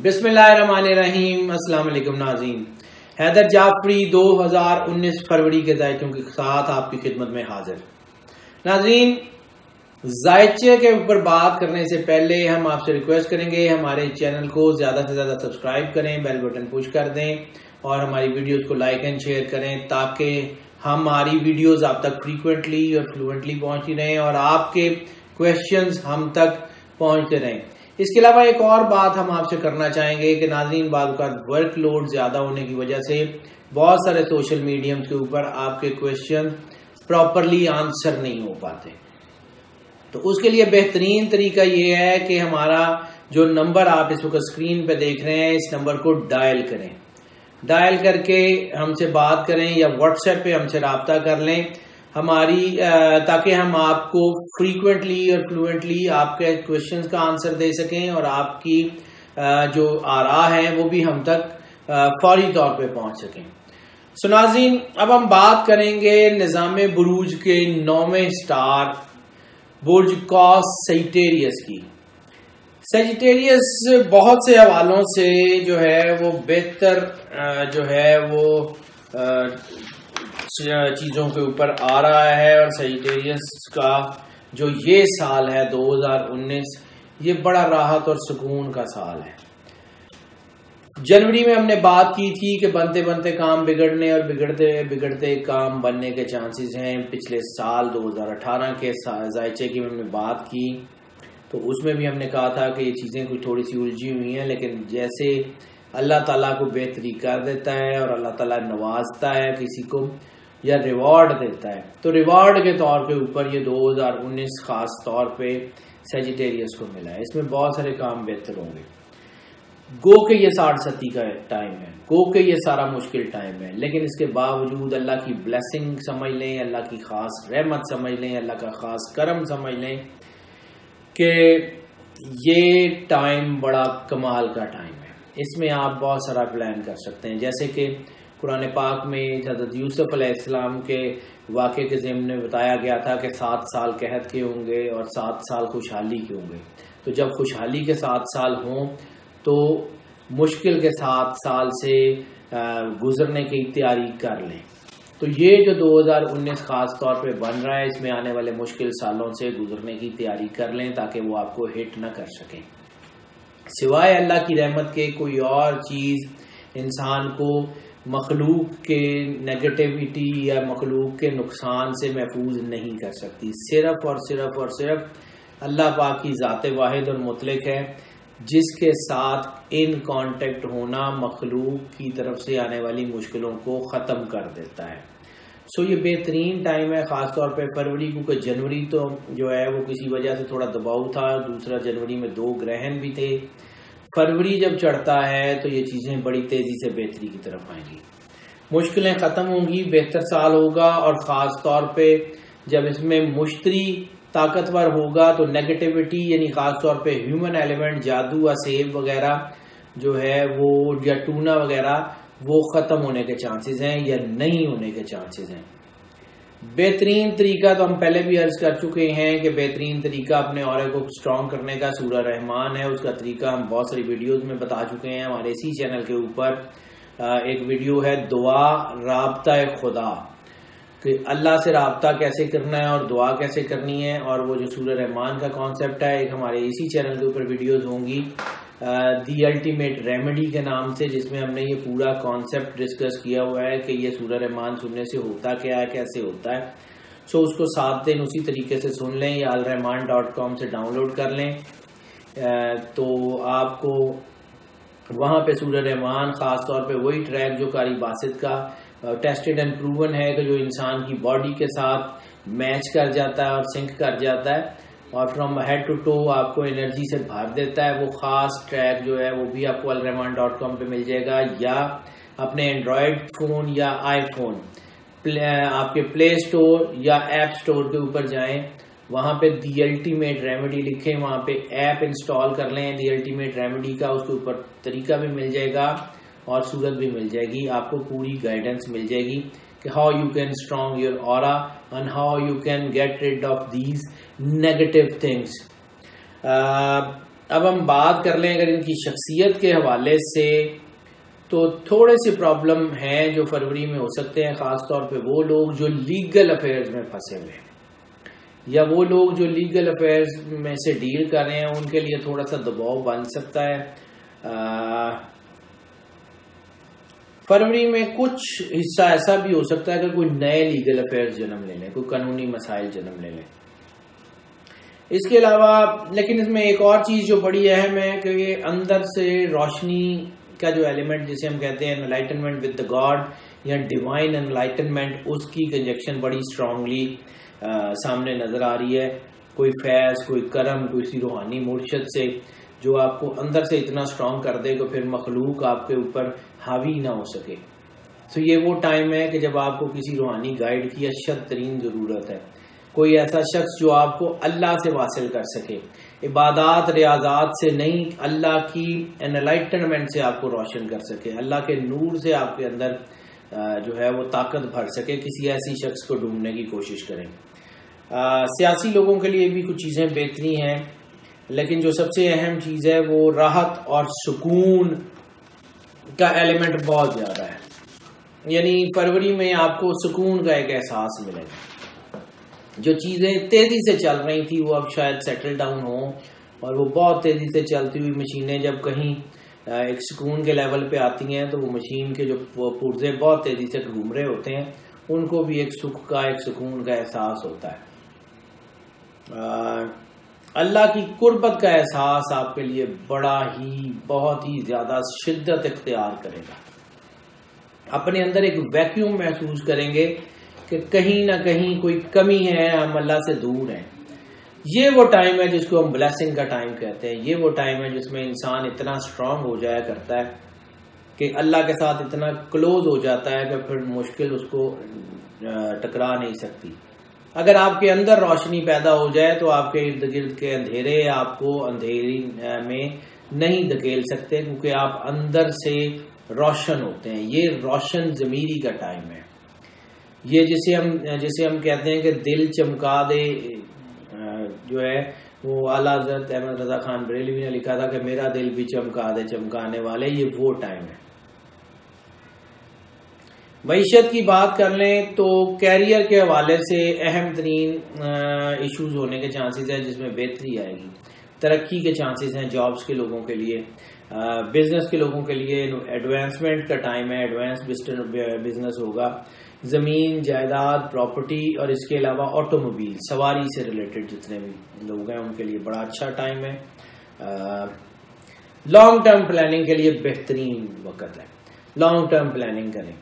बिस्मिल्लाहिर्रहमानिर्रहीम। अस्सलाम वालेकुम नाज़रीन। हैदर जाफरी 2019 फरवरी के दायित्वों के साथ आपकी खिदमत में हाजिर। नाज़रीन, जायचे के ऊपर बात करने से पहले हम आपसे रिक्वेस्ट करेंगे हमारे चैनल को ज़्यादा से ज़्यादा सब्सक्राइब करें, बेल बटन पुश कर दें और हमारी वीडियोस को लाइक एंड शेयर करें ताकि हमारी वीडियोस आप तक फ्रीक्वेंटली और फ्लुएंटली पहुंचती रहें और आपके क्वेश्चंस हम तक पहुंचते रहें। इसके अलावा एक और बात हम आपसे करना चाहेंगे कि नाज़रीन, बाद का वर्कलोड ज्यादा होने की वजह से बहुत सारे सोशल मीडियम के ऊपर आपके क्वेश्चन प्रॉपरली आंसर नहीं हो पाते। तो उसके लिए बेहतरीन तरीका ये है कि हमारा जो नंबर आप इस वक्त स्क्रीन पे देख रहे हैं, इस नंबर को डायल करें। डायल करके हमसे बात करें या व्हाट्सएप पे हमसे राब्ता कर लें हमारी ताकि हम आपको फ्रीक्वेंटली और फ्लुएंटली आपके क्वेश्चंस का आंसर दे सकें और आपकी जो आरा है वो भी हम तक फौरी तौर पे पहुंच सकें। सो नाज़रीन, अब हम बात करेंगे निज़ाम बुरूज के 9वें स्टार बुर्ज कॉस सजिटेरियस की। सजिटेरियस बहुत से हवालों से जो है वो बेहतर जो है वो चीजों के ऊपर आ रहा है और सजिटेरियस का जो ये साल है 2019 ये बड़ा राहत और सुकून का साल है। जनवरी में हमने बात की थी कि बनते बनते काम बिगड़ने और बिगड़ते बिगड़ते काम बनने के चांसेस हैं। पिछले साल 2018 के जायचे की हमने बात की तो उसमें भी हमने कहा था कि ये चीजें कुछ थोड़ी सी उलझी हुई हैं, लेकिन जैसे अल्लाह ताला को बेहतरी कर देता है और अल्लाह ताला नवाजता है किसी को या रिवॉर्ड देता है, तो रिवॉर्ड के तौर पे ऊपर ये 2019 खास तौर पे सजिटेरियस को मिला है। इसमें बहुत सारे काम बेहतर होंगे। गो के ये 60-70 का टाइम है, गो के ये सारा मुश्किल टाइम है, लेकिन इसके बावजूद अल्लाह की ब्लेसिंग समझ लें, अल्लाह की खास रहमत समझ लें, अल्लाह का खास करम समझ लें कि ये टाइम बड़ा कमाल का टाइम है। इसमें आप बहुत सारा प्लान कर सकते हैं। जैसे कि कुरान पाक में हज़रत यूसुफ अलैहिस्सलाम के वाक़े के ज़िम्न में बताया गया था कि 7 साल कहत के होंगे और 7 साल खुशहाली के होंगे। तो जब खुशहाली के 7 साल हों तो मुश्किल के 7 साल से गुजरने की तैयारी कर लें। तो ये जो 2019 खास तौर पे बन रहा है, इसमें आने वाले मुश्किल सालों से गुजरने की तैयारी कर लें ताकि वो आपको हिट न कर सकें। सिवाय अल्लाह की रहमत के कोई और चीज़ इंसान को मखलूक के नेगेटिविटी या मखलूक के नुकसान से महफूज नहीं कर सकती। सिर्फ और सिर्फ और सिर्फ अल्लाह पाक की ज़ात वाहिद और मुतलक है जिसके साथ इन कांटेक्ट होना मखलूक की तरफ से आने वाली मुश्किलों को ख़त्म कर देता है। सो ये बेहतरीन टाइम है, ख़ास तौर पे फरवरी, क्योंकि जनवरी तो जो है वो किसी वजह से थोड़ा दबाव था, दूसरा जनवरी में 2 ग्रहण भी थे। फरवरी जब चढ़ता है तो ये चीज़ें बड़ी तेज़ी से बेहतरी की तरफ आएंगी, मुश्किलें ख़त्म होंगी, बेहतर साल होगा। और ख़ास तौर पे जब इसमें मुश्तरी ताकतवर होगा तो नेगेटिविटी यानी ख़ास तौर पे ह्यूमन एलिमेंट, जादू, असेब वगैरह जो है वो या टूना वगैरह वो ख़त्म होने के चांसेस हैं या नहीं होने के चांसेस हैं। बेहतरीन तरीका तो हम पहले भी अर्ज कर चुके हैं कि बेहतरीन तरीका अपने औरे को स्ट्रॉन्ग करने का सूरह रहमान है। उसका तरीका हम बहुत सारी वीडियोस में बता चुके हैं। हमारे इसी चैनल के ऊपर एक वीडियो है दुआ राब्ता खुदा, कि अल्लाह से राब्ता कैसे करना है और दुआ कैसे करनी है, और वो जो सूरह रहमान का कॉन्सेप्ट है एक हमारे इसी चैनल के ऊपर वीडियोस होंगी दी अल्टीमेट रेमेडी के नाम से, जिसमें हमने ये पूरा कॉन्सेप्ट डिस्कस किया हुआ है कि ये सूरह रहमान सुनने से होता क्या है, कैसे होता है। सो उसको 7 दिन उसी तरीके से सुन लें या alrahman.com से डाउनलोड कर लें। तो आपको वहाँ पे सूरह रहमान ख़ास तौर पे वही ट्रैक जो कारी बासित का टेस्टेड एंड प्रूवन है कि जो इंसान की बॉडी के साथ मैच कर जाता है और सिंक कर जाता है और फ्रॉम हेड टू टो आपको एनर्जी से भर देता है, वो ख़ास ट्रैक जो है वो भी आपको alrahman.com पे मिल जाएगा। या अपने एंड्रॉयड फ़ोन या आईफोन आपके प्ले स्टोर या ऐप स्टोर के ऊपर जाएं, वहाँ पे दी अल्टीमेट रेमेडी लिखें, वहाँ पे ऐप इंस्टॉल कर लें दी अल्टीमेट रेमेडी का, उसके ऊपर तरीका भी मिल जाएगा और सूरत भी मिल जाएगी। आपको पूरी गाइडेंस मिल जाएगी कि how you can strong your aura and how you can get rid of these negative things. अब हम बात कर लें अगर इनकी शख्सियत के हवाले से, तो थोड़े से प्रॉब्लम हैं जो फरवरी में हो सकते हैं, खासतौर पे वो लोग जो लीगल अफेयर्स में फंसे हुए हैं या वो लोग जो लीगल अफेयर्स में से डील कर रहे हैं, उनके लिए थोड़ा सा दबाव बन सकता है। फरवरी में कुछ हिस्सा ऐसा भी हो सकता है कि कोई नए लीगल अफेयर्स जन्म ले लें, कोई कानूनी मसाइल जन्म ले लें। इसके अलावा लेकिन इसमें एक और चीज जो बड़ी अहम है कि अंदर से रोशनी का जो एलिमेंट जिसे हम कहते हैं एनलाइटनमेंट विद द गॉड या डिवाइन एनलाइटनमेंट, उसकी कंजक्शन बड़ी स्ट्रांगली सामने नजर आ रही है। कोई फैज, कोई करम, कोई रूहानी मुर्शद से जो आपको अंदर से इतना स्ट्रांग कर दे कि फिर मखलूक आपके ऊपर हावी ना हो सके। तो ये वो टाइम है कि जब आपको किसी रूहानी गाइड की अशद तरीन जरूरत है, कोई ऐसा शख्स जो आपको अल्लाह से वासिल कर सके, इबादत रियाजात से नहीं, अल्लाह की एनलाइटनमेंट से आपको रोशन कर सके, अल्लाह के नूर से आपके अंदर जो है वो ताकत भर सके। किसी ऐसी शख्स को ढूंढने की कोशिश करें। सियासी लोगों के लिए भी कुछ चीजें बेहतरी हैं, लेकिन जो सबसे अहम चीज है वो राहत और सुकून का एलिमेंट बहुत ज्यादा है। यानी फरवरी में आपको सुकून का एक एहसास मिलेगा। जो चीजें तेजी से चल रही थी वो अब शायद सेटल डाउन हो, और वो बहुत तेजी से चलती हुई मशीनें जब कहीं एक सुकून के लेवल पे आती हैं तो वो मशीन के जो पुर्जे बहुत तेजी से घूम रहे होते हैं, उनको भी एक सुख का, एक सुकून का एहसास होता है। अल्लाह की कुर्बत का एहसास आपके लिए बड़ा ही, बहुत ही ज्यादा शिद्दत इख्तियार करेगा। अपने अंदर एक वैक्यूम महसूस करेंगे कि कहीं ना कहीं कोई कमी है, हम अल्लाह से दूर हैं। ये वो टाइम है जिसको हम ब्लेसिंग का टाइम कहते हैं। ये वो टाइम है जिसमें इंसान इतना स्ट्रांग हो जाया करता है कि अल्लाह के साथ इतना क्लोज हो जाता है कि फिर मुश्किल उसको टकरा नहीं सकती। अगर आपके अंदर रोशनी पैदा हो जाए तो आपके इर्द गिर्द के अंधेरे आपको अंधेरी में नहीं धकेल सकते, क्योंकि आप अंदर से रोशन होते हैं। ये रोशन ज़मीरी का टाइम है। ये जिसे हम कहते हैं कि दिल चमका दे, जो है वो आला हज़रत अहमद रजा खान बरेलवी ने लिखा था कि मेरा दिल भी चमका दे चमकाने वाले। ये वो टाइम है। मईशत की बात कर लें तो कैरियर के हवाले से अहम तरीन इश्यूज होने के चांसेस हैं जिसमें बेहतरी आएगी। तरक्की के चांसेस हैं जॉब्स के लोगों के लिए, बिजनेस के लोगों के लिए एडवांसमेंट का टाइम है, एडवांस बिजनेस होगा। जमीन, जायदाद, प्रॉपर्टी और इसके अलावा ऑटोमोबाइल, सवारी से रिलेटेड जितने भी लोग हैं उनके लिए बड़ा अच्छा टाइम है। लॉन्ग टर्म प्लानिंग के लिए बेहतरीन वक्त है। लॉन्ग टर्म प्लानिंग करें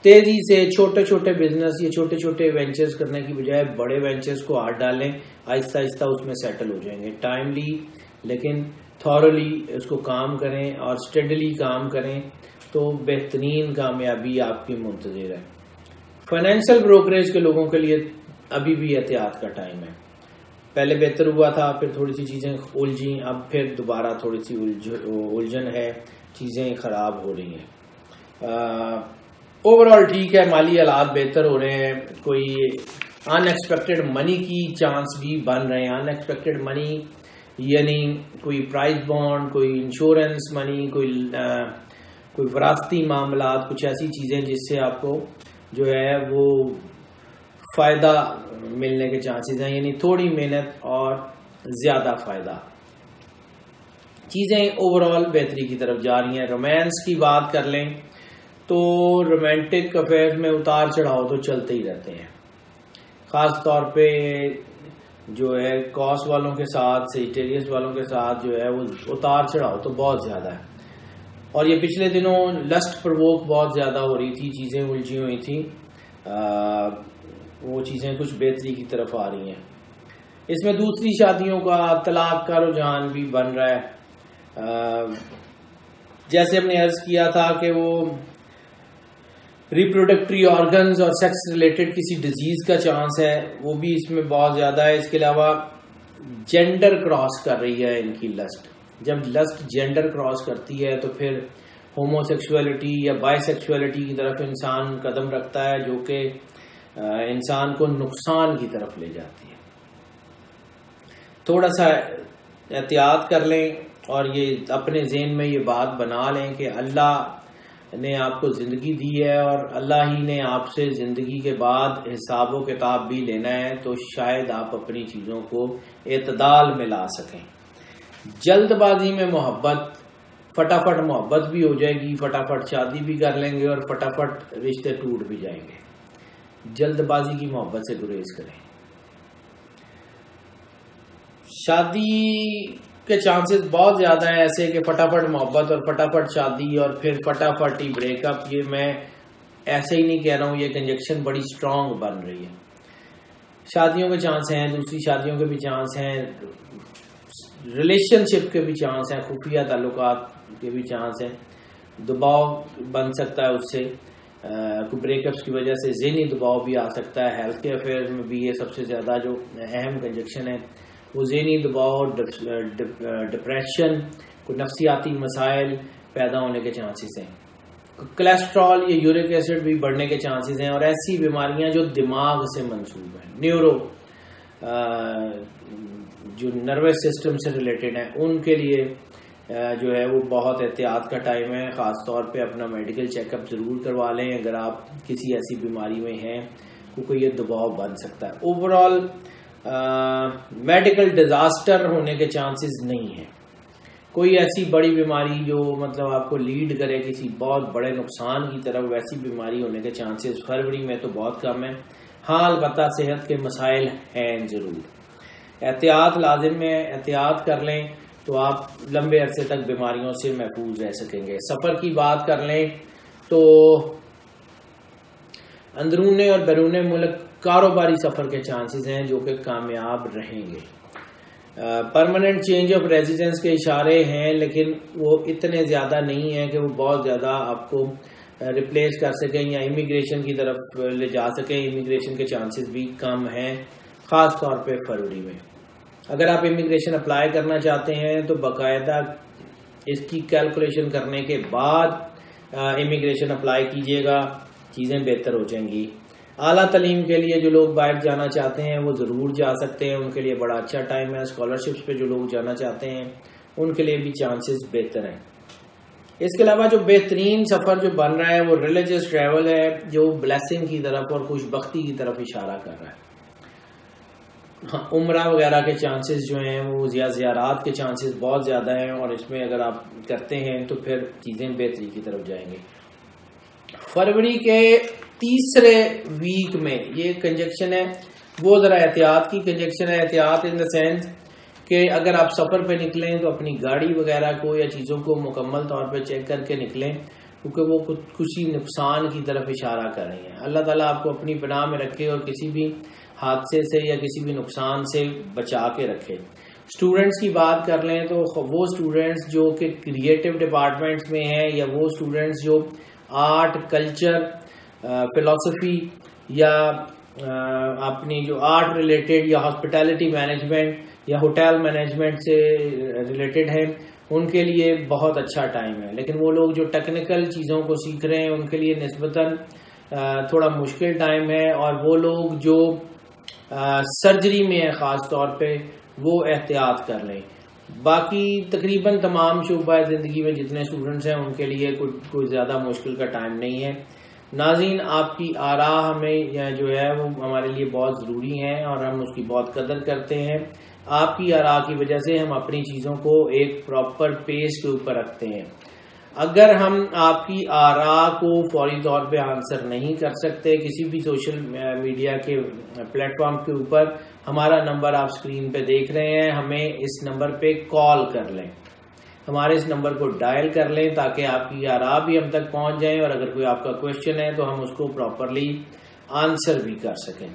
तेजी से। छोटे छोटे बिजनेस या छोटे छोटे वेंचर्स करने की बजाय बड़े वेंचर्स को हाथ डालें, आहिस्ता आहिस्ता उसमें सेटल हो जाएंगे। टाइमली लेकिन थॉरली उसको काम करें और स्टेडली काम करें तो बेहतरीन कामयाबी आपकी मुंतज़िर है। फाइनेंशियल ब्रोकरेज के लोगों के लिए अभी भी एहतियात का टाइम है। पहले बेहतर हुआ था, फिर थोड़ी सी चीजें उलझी, अब फिर दोबारा थोड़ी सी उलझन है, चीजें खराब हो रही हैं। ओवरऑल ठीक है, माली हालात बेहतर हो रहे हैं। कोई अनएक्सपेक्टेड मनी की चांस भी बन रहे हैं। अनएक्सपेक्टेड मनी यानी कोई प्राइस बॉन्ड, कोई इंश्योरेंस मनी, कोई विरासती मामलात, कुछ ऐसी चीजें जिससे आपको जो है वो फायदा मिलने के चांसेस हैं। यानी थोड़ी मेहनत और ज्यादा फायदा। चीजें ओवरऑल बेहतरी की तरफ जा रही हैं। रोमांस की बात कर लें तो रोमांटिक अफेयर में उतार चढ़ाव तो चलते ही रहते हैं। खास तौर पे जो है कॉस वालों के साथ, सेजिटेरियस वालों के साथ जो है वो उतार चढ़ाव तो बहुत ज्यादा है। और ये पिछले दिनों लस्ट प्रवोक बहुत ज्यादा हो रही थी, चीजें उलझी हुई थी। वो चीजें कुछ बेहतरी की तरफ आ रही हैं। इसमें दूसरी शादियों का, तलाक का रुझान भी बन रहा है। जैसे हमने अर्ज किया था कि वो रिप्रोडक्टरी ऑर्गन्स और सेक्स रिलेटेड किसी डिजीज का चांस है, वो भी इसमें बहुत ज्यादा है। इसके अलावा जेंडर क्रॉस कर रही है इनकी लस्ट। जब लस्ट जेंडर क्रॉस करती है तो फिर होमोसेक्सुअलिटी या बाइसेक्सुअलिटी की तरफ इंसान कदम रखता है, जो कि इंसान को नुकसान की तरफ ले जाती है। थोड़ा सा एहतियात कर लें और ये अपने ज़हन में ये बात बना लें कि अल्लाह ने आपको ज़िंदगी दी है और अल्लाह ही ने आपसे ज़िंदगी के बाद हिसाब व किताब भी लेना है, तो शायद आप अपनी चीज़ों को एतदाल में ला सकें। जल्दबाजी में मोहब्बत, फटाफट मोहब्बत भी हो जाएगी, फटाफट शादी भी कर लेंगे और फटाफट रिश्ते टूट भी जाएंगे। जल्दबाजी की मोहब्बत से गुरेज करें। शादी के चांसेस बहुत ज़्यादा है ऐसे कि फटाफट मोहब्बत और फटाफट शादी और फिर फटाफट ही ब्रेकअप। ये मैं ऐसे ही नहीं कह रहा हूँ, ये कंजक्शन बड़ी स्ट्रांग बन रही है। शादियों के चांस हैं, दूसरी शादियों के भी चांस हैं, रिलेशनशिप के भी चांस हैं, खुफिया ताल्लुकात के भी चांस हैं। दबाव बन सकता है उससे, ब्रेकअप्स की वजह से ज़हनी दबाव भी आ सकता है। हेल्थ के अफेयर्स में भी ये सबसे ज़्यादा जो अहम कंजक्शन है वो ज़हनी दबाव, डिप्रेशन, कोई नफ्सियाती मसाइल पैदा होने के चांसेस हैं। कोलेस्ट्रॉल या यूरिक एसिड भी बढ़ने के चांसेस हैं और ऐसी बीमारियां जो दिमाग से मंसूब हैं, न्यूरो जो नर्वस सिस्टम से रिलेटेड हैं, उनके लिए जो है वो बहुत एहतियात का टाइम है। ख़ास तौर पे अपना मेडिकल चेकअप ज़रूर करवा लें अगर आप किसी ऐसी बीमारी में हैं, क्योंकि ये दबाव बन सकता है। ओवरऑल मेडिकल डिजास्टर होने के चांसेस नहीं है। कोई ऐसी बड़ी बीमारी जो मतलब आपको लीड करे किसी बहुत बड़े नुकसान की तरफ, वैसी बीमारी होने के चांसेस फरवरी में तो बहुत कम है। हाँ, अलबत्ता सेहत के मसाइल हैं ज़रूर। एहतियात लाजिम है, एहतियात कर लें तो आप लंबे अरसे तक बीमारियों से महफूज रह सकेंगे। सफ़र की बात कर लें तो अंदरूने और बैरूने मुल्क कारोबारी सफ़र के चांसेस हैं जो कि कामयाब रहेंगे। परमानेंट चेंज ऑफ रेजिडेंस के इशारे हैं, लेकिन वो इतने ज़्यादा नहीं है कि वो बहुत ज़्यादा आपको रिप्लेस कर सकें या इमिग्रेशन की तरफ ले जा सकें। इमिग्रेशन के चांसेस भी कम हैं, ख़ास तौर पे फरवरी में। अगर आप इमिग्रेशन अप्लाई करना चाहते हैं तो बाकायदा इसकी कैलकुलेशन करने के बाद इमिग्रेशन अप्लाई कीजिएगा, चीज़ें बेहतर हो जाएंगी। आला तालीम के लिए जो लोग बाहर जाना चाहते हैं वो ज़रूर जा सकते हैं, उनके लिए बड़ा अच्छा टाइम है। स्कॉलरशिप्स पे जो लोग जाना चाहते हैं उनके लिए भी चांसेस बेहतर हैं। इसके अलावा जो बेहतरीन सफ़र जो बन रहा है वो रिलीजियस ट्रैवल है, जो ब्लेसिंग की तरफ और खुशबख्ती की तरफ इशारा कर रहा है। हाँ, उम्रा वगैरह के चांसेस जो हैं वो ज़ियारात के चांसेस बहुत ज़्यादा हैं और इसमें अगर आप करते हैं तो फिर चीज़ें बेहतरी की तरफ जाएंगे। फरवरी के तीसरे वीक में ये कंजक्शन है वो ज़रा एहतियात की कंजक्शन है। एहतियात इन द सेंस कि अगर आप सफ़र पे निकलें तो अपनी गाड़ी वगैरह को या चीज़ों को मुकम्मल तौर पे चेक करके निकलें, क्योंकि वो कुछ ही नुकसान की तरफ इशारा कर रही हैं। अल्लाह ताला आपको अपनी पनाह में रखे और किसी भी हादसे से या किसी भी नुकसान से बचा के रखे। स्टूडेंट्स की बात कर लें तो वो स्टूडेंट्स जो कि क्रिएटिव डिपार्टमेंट्स में हैं या वो स्टूडेंट्स जो आर्ट, कल्चर, फिलॉसफी या अपनी जो आर्ट रिलेटेड या हॉस्पिटैलिटी मैनेजमेंट या होटल मैनेजमेंट से रिलेटेड हैं, उनके लिए बहुत अच्छा टाइम है। लेकिन वो लोग जो टेक्निकल चीज़ों को सीख रहे हैं उनके लिए निस्बतन थोड़ा मुश्किल टाइम है। और वो लोग जो सर्जरी में है ख़ास तौर पे, वो एहतियात कर लें। बाकी तकरीबन तमाम शुबा ज़िंदगी में जितने स्टूडेंट्स हैं उनके लिए कोई ज़्यादा मुश्किल का टाइम नहीं है। नाज़रीन, आपकी आरा हमें जो है वो हमारे लिए बहुत ज़रूरी है और हम उसकी बहुत कदर करते हैं। आपकी आरा की वजह से हम अपनी चीज़ों को एक प्रॉपर पेज के ऊपर रखते हैं। अगर हम आपकी आरा को फौरी तौर पे आंसर नहीं कर सकते किसी भी सोशल मीडिया के प्लेटफॉर्म के ऊपर, हमारा नंबर आप स्क्रीन पे देख रहे हैं, हमें इस नंबर पे कॉल कर लें, हमारे इस नंबर को डायल कर लें ताकि आपकी आरा भी हम तक पहुंच जाए और अगर कोई आपका क्वेश्चन है तो हम उसको प्रॉपरली आंसर भी कर सकें।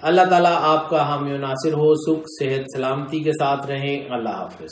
अल्लाह ताला आपका हामी नासिर हो, सुख सेहत सलामती के साथ रहें। अल्लाह हाफिज।